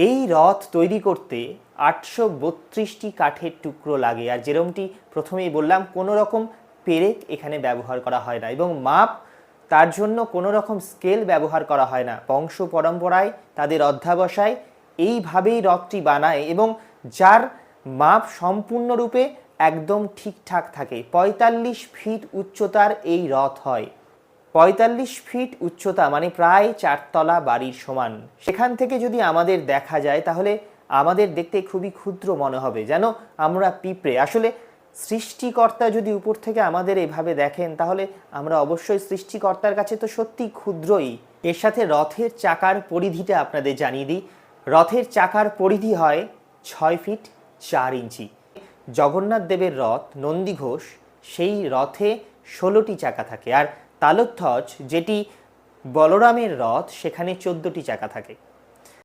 এই রথ তৈরি করতে 832টি কাঠের টুকরো লাগে। আর যেরকমটি প্রথমেই বললাম, কোনো রকম পেরেক এখানে ব্যবহার করা হয় না, এবং মাপ তার জন্য কোনো রকম স্কেল ব্যবহার করা হয় না। বংশ পরম্পরায় তাদের অধ্যাবসায় এইভাবেই রথটি বানায়, এবং যার মাপ সম্পূর্ণরূপে একদম ঠিকঠাক থাকে। 45 ফিট উচ্চতার এই রথ হয়। 45 ফিট উচ্চতা মানে প্রায় 4 তলা বাড়ির সমান। সেখান থেকে যদি আমাদের দেখা যায় তাহলে আমাদের দেখতে খুবই ক্ষুদ্র মনে হবে, যেন আমরা পিঁপড়ে। আসলে সৃষ্টিকর্তা যদি উপর থেকে আমাদের এভাবে দেখেন তাহলে আমরা অবশ্যই সৃষ্টিকর্তার কাছে তো সত্যি ক্ষুদ্রই। এর সাথে রথের চাকার পরিধিটা আপনাদের জানিয়ে দিই। রথের চাকার পরিধি হয় 6 ফিট 4 ইঞ্চি। জগন্নাথ দেবের রথ নন্দীঘোষ, সেই রথে 16টি চাকা থাকে, আর তালধ্বজ যেটি বলরামের রথ সেখানে 14টি চাকা থাকে।